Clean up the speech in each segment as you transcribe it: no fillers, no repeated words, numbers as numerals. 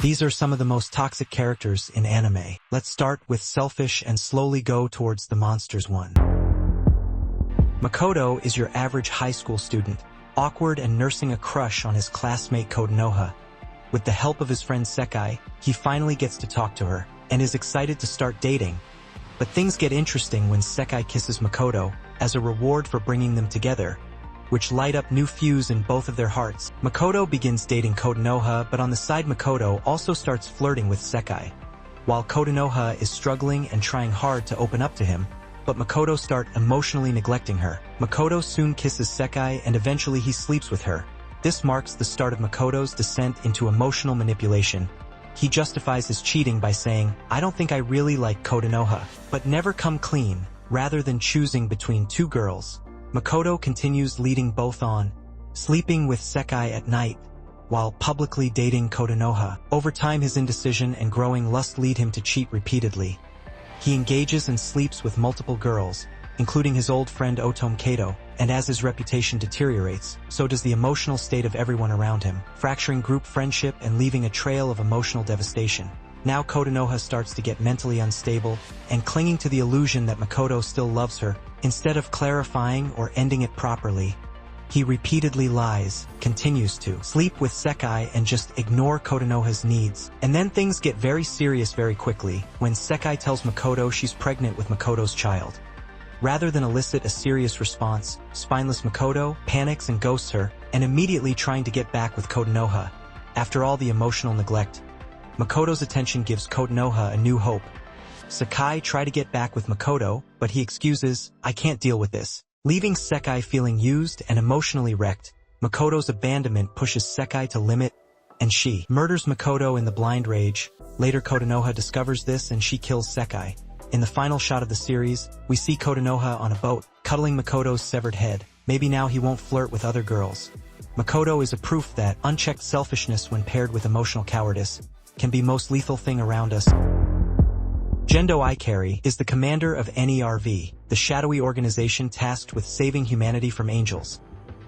These are some of the most toxic characters in anime. Let's start with selfish and slowly go towards the monsters one. Makoto is your average high school student, awkward and nursing a crush on his classmate Kotonoha. With the help of his friend Sekai, he finally gets to talk to her, and is excited to start dating. But things get interesting when Sekai kisses Makoto, as a reward for bringing them together, which light up new fuse in both of their hearts. Makoto begins dating Kotonoha, but on the side Makoto also starts flirting with Sekai. While Kotonoha is struggling and trying hard to open up to him, but Makoto starts emotionally neglecting her. Makoto soon kisses Sekai and eventually he sleeps with her. This marks the start of Makoto's descent into emotional manipulation. He justifies his cheating by saying, "I don't think I really like Kotonoha," but never come clean, rather than choosing between two girls. Makoto continues leading both on, sleeping with Sekai at night, while publicly dating Kotonoha. Over time his indecision and growing lust lead him to cheat repeatedly. He engages and sleeps with multiple girls, including his old friend Otome Kato, and as his reputation deteriorates, so does the emotional state of everyone around him, fracturing group friendship and leaving a trail of emotional devastation. Now Kotonoha starts to get mentally unstable, and clinging to the illusion that Makoto still loves her, instead of clarifying or ending it properly. He repeatedly lies, continues to sleep with Sekai and just ignore Kotonoha's needs. And then things get very serious very quickly, when Sekai tells Makoto she's pregnant with Makoto's child. Rather than elicit a serious response, spineless Makoto panics and ghosts her, and immediately trying to get back with Kotonoha. After all the emotional neglect, Makoto's attention gives Kotonoha a new hope. Sekai tries to get back with Makoto, but he excuses, "I can't deal with this." Leaving Sekai feeling used and emotionally wrecked, Makoto's abandonment pushes Sekai to limit, and she murders Makoto in the blind rage. Later Kotonoha discovers this and she kills Sekai. In the final shot of the series, we see Kotonoha on a boat, cuddling Makoto's severed head. Maybe now he won't flirt with other girls. Makoto is a proof that unchecked selfishness when paired with emotional cowardice can be most lethal thing around us. Gendo Ikari is the commander of NERV, the shadowy organization tasked with saving humanity from angels.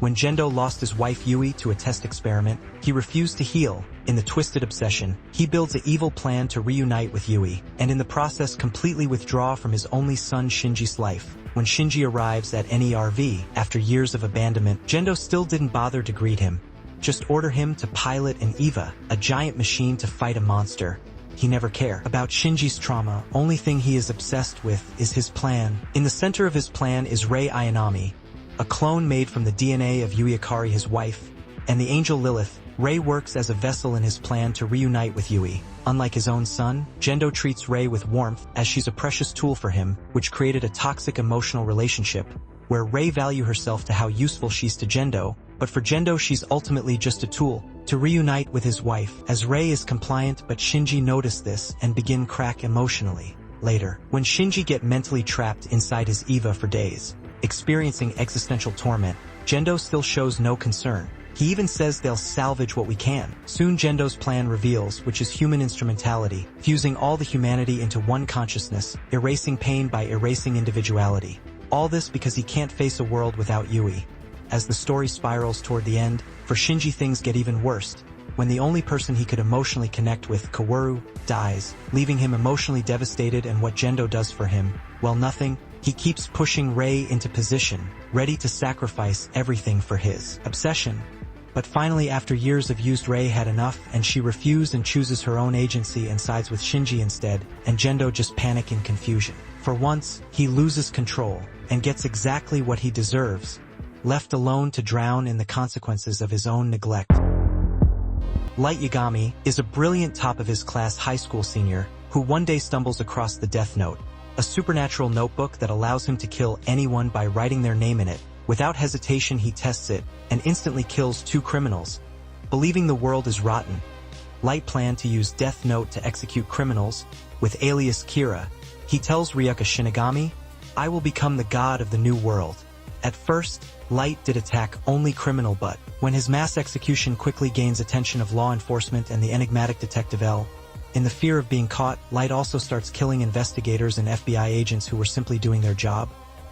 When Gendo lost his wife Yui to a test experiment, he refused to heal. In the twisted obsession, he builds an evil plan to reunite with Yui, and in the process completely withdraw from his only son Shinji's life. When Shinji arrives at NERV, after years of abandonment, Gendo still didn't bother to greet him. Just order him to pilot an EVA, a giant machine to fight a monster. He never cared about Shinji's trauma. Only thing he is obsessed with is his plan. In the center of his plan is Rei Ayanami, a clone made from the DNA of Yui Ikari, his wife, and the angel Lilith. Rei works as a vessel in his plan to reunite with Yui. Unlike his own son, Gendo treats Rei with warmth as she's a precious tool for him, which created a toxic emotional relationship, where Rei values herself to how useful she's to Gendo, but for Gendo she's ultimately just a tool to reunite with his wife. As Rei is compliant, but Shinji noticed this and begin crack emotionally. Later, when Shinji get mentally trapped inside his EVA for days, experiencing existential torment, Gendo still shows no concern. He even says they'll salvage what we can. Soon Gendo's plan reveals, which is human instrumentality, fusing all the humanity into one consciousness, erasing pain by erasing individuality. All this because he can't face a world without Yui. As the story spirals toward the end, for Shinji things get even worse, when the only person he could emotionally connect with, Kaworu, dies, leaving him emotionally devastated. And what Gendo does for him, well, nothing. He keeps pushing Rei into position, ready to sacrifice everything for his obsession. But finally, after years of used, Rei had enough and she refused and chooses her own agency and sides with Shinji instead, and Gendo just panic in confusion. For once, he loses control and gets exactly what he deserves, left alone to drown in the consequences of his own neglect. Light Yagami is a brilliant top-of-his-class high school senior who one day stumbles across the Death Note, a supernatural notebook that allows him to kill anyone by writing their name in it. Without hesitation he tests it and instantly kills 2 criminals. Believing the world is rotten, Light planned to use Death Note to execute criminals. With alias Kira, he tells Ryuka Shinigami, "I will become the god of the new world." At first, Light did attack only criminal, but when his mass execution quickly gains attention of law enforcement and the enigmatic Detective L, in the fear of being caught, Light also starts killing investigators and FBI agents who were simply doing their job.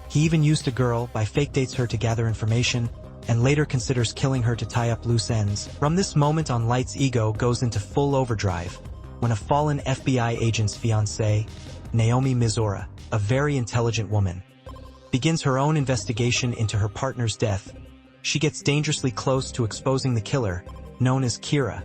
He even used a girl, by fake dates her to gather information, and later considers killing her to tie up loose ends. From this moment on, Light's ego goes into full overdrive when a fallen FBI agent's fiancée, Naomi Mizora, a very intelligent woman, begins her own investigation into her partner's death. She gets dangerously close to exposing the killer, known as Kira.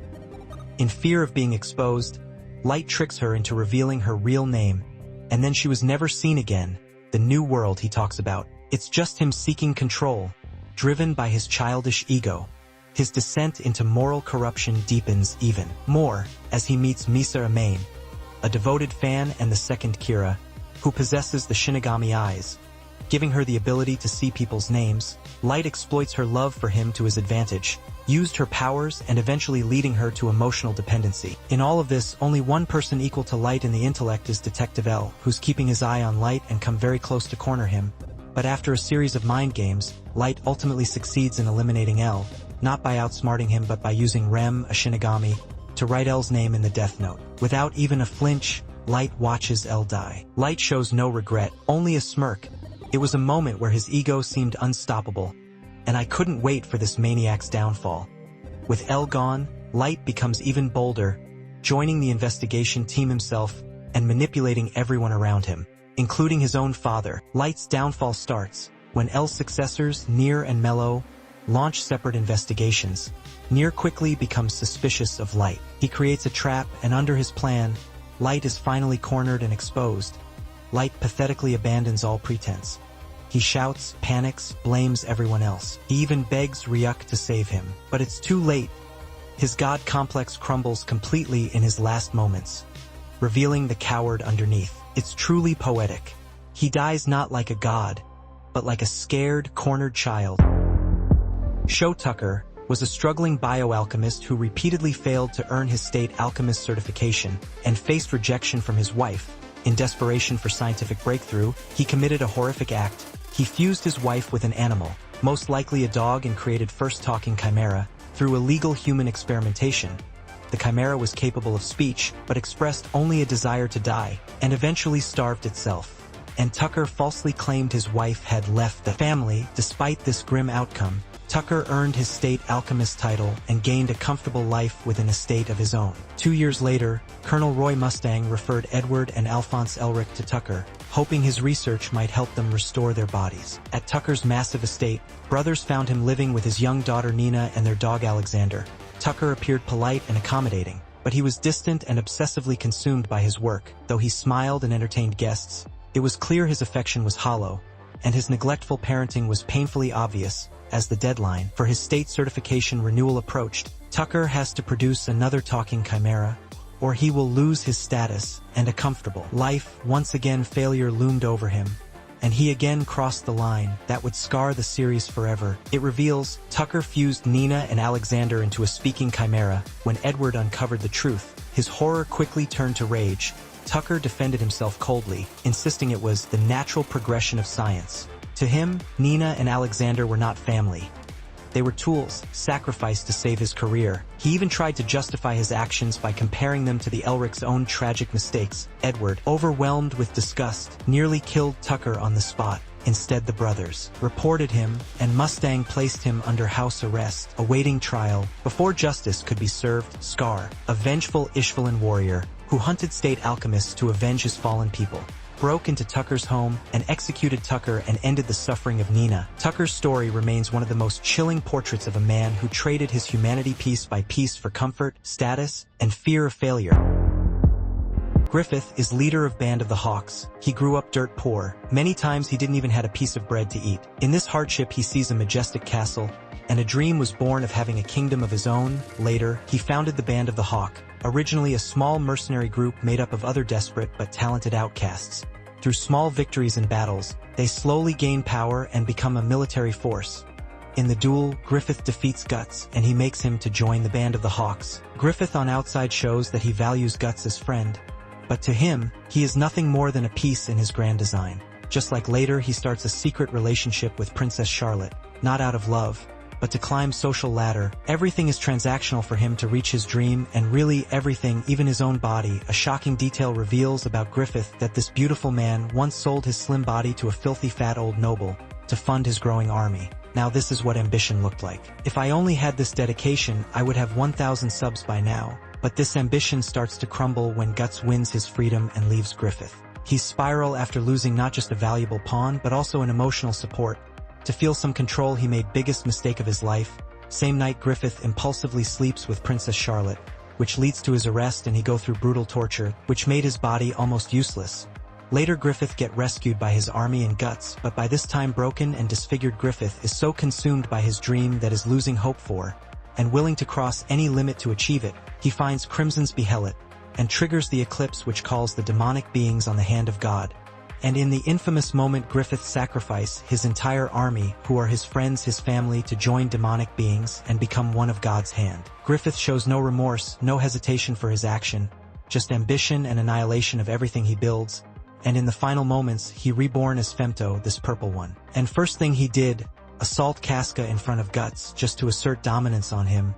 In fear of being exposed, Light tricks her into revealing her real name, and then she was never seen again. The new world he talks about. It's just him seeking control, driven by his childish ego. His descent into moral corruption deepens even more as he meets Misa Amain, a devoted fan and the second Kira, who possesses the Shinigami eyes, giving her the ability to see people's names. Light exploits her love for him to his advantage, used her powers and eventually leading her to emotional dependency. In all of this, only one person equal to Light in the intellect is Detective L, who's keeping his eye on Light and come very close to corner him. But after a series of mind games, Light ultimately succeeds in eliminating L, not by outsmarting him but by using Rem, a Shinigami, to write L's name in the Death Note. Without even a flinch, Light watches L die. Light shows no regret, only a smirk. It was a moment where his ego seemed unstoppable, and I couldn't wait for this maniac's downfall. With L gone, Light becomes even bolder, joining the investigation team himself and manipulating everyone around him, including his own father. Light's downfall starts when L's successors, Nier and Mello, launch separate investigations. Nier quickly becomes suspicious of Light. He creates a trap, and under his plan, Light is finally cornered and exposed. Light pathetically abandons all pretense. He shouts, panics, blames everyone else. He even begs Ryuk to save him. But it's too late. His god complex crumbles completely in his last moments, revealing the coward underneath. It's truly poetic. He dies not like a god, but like a scared, cornered child. Sho Tucker was a struggling bioalchemist who repeatedly failed to earn his state alchemist certification and faced rejection from his wife. In desperation for scientific breakthrough, he committed a horrific act. He fused his wife with an animal, most likely a dog, and created first talking chimera. Through illegal human experimentation, the chimera was capable of speech, but expressed only a desire to die, and eventually starved itself. And Tucker falsely claimed his wife had left the family. Despite this grim outcome, Tucker earned his state alchemist title and gained a comfortable life with an estate of his own. 2 years later, Colonel Roy Mustang referred Edward and Alphonse Elric to Tucker, hoping his research might help them restore their bodies. At Tucker's massive estate, brothers found him living with his young daughter Nina and their dog Alexander. Tucker appeared polite and accommodating, but he was distant and obsessively consumed by his work. Though he smiled and entertained guests, it was clear his affection was hollow, and his neglectful parenting was painfully obvious. As the deadline for his state certification renewal approached, Tucker has to produce another talking chimera, or he will lose his status and a comfortable life. Once again, failure loomed over him, and he again crossed the line that would scar the series forever. It reveals Tucker fused Nina and Alexander into a speaking chimera. When Edward uncovered the truth, his horror quickly turned to rage. Tucker defended himself coldly, insisting it was the natural progression of science. To him, Nina and Alexander were not family. They were tools, sacrificed to save his career. He even tried to justify his actions by comparing them to the Elric's own tragic mistakes. Edward, overwhelmed with disgust, nearly killed Tucker on the spot. Instead, the brothers reported him, and Mustang placed him under house arrest, awaiting trial. Before justice could be served, Scar, a vengeful Ishvalan warrior who hunted state alchemists to avenge his fallen people, broke into Tucker's home and executed Tucker and ended the suffering of Nina. Tucker's story remains one of the most chilling portraits of a man who traded his humanity piece by piece for comfort, status, and fear of failure. Griffith is leader of Band of the Hawks. He grew up dirt poor. Many times he didn't even have a piece of bread to eat. In this hardship, he sees a majestic castle, and a dream was born of having a kingdom of his own. Later, he founded the Band of the Hawk, originally a small mercenary group made up of other desperate but talented outcasts. Through small victories in battles, they slowly gain power and become a military force. In the duel, Griffith defeats Guts, and he makes him to join the Band of the Hawks. Griffith on outside shows that he values Guts as friend, but to him, he is nothing more than a piece in his grand design. Just like later, he starts a secret relationship with Princess Charlotte, not out of love, but to climb social ladder. Everything is transactional for him to reach his dream, and really everything, even his own body. A shocking detail reveals about Griffith that this beautiful man once sold his slim body to a filthy fat old noble to fund his growing army. Now this is what ambition looked like. If I only had this dedication, I would have 1,000 subs by now. But this ambition starts to crumble when Guts wins his freedom and leaves Griffith. He's spiral after losing not just a valuable pawn, but also an emotional support. To feel some control, he made biggest mistake of his life. Same night, Griffith impulsively sleeps with Princess Charlotte, which leads to his arrest, and he go through brutal torture, which made his body almost useless. Later, Griffith get rescued by his army and Guts, but by this time broken and disfigured, Griffith is so consumed by his dream that is losing hope for, and willing to cross any limit to achieve it, he finds Crimson's Behelit, and triggers the eclipse which calls the demonic beings on the hand of God. And in the infamous moment, Griffith sacrifice his entire army, who are his friends, his family, to join demonic beings and become one of God's hand. Griffith shows no remorse, no hesitation for his action, just ambition and annihilation of everything he builds, and in the final moments, he reborn as Femto, this purple one. And first thing he did, assault Casca in front of Guts, just to assert dominance on him,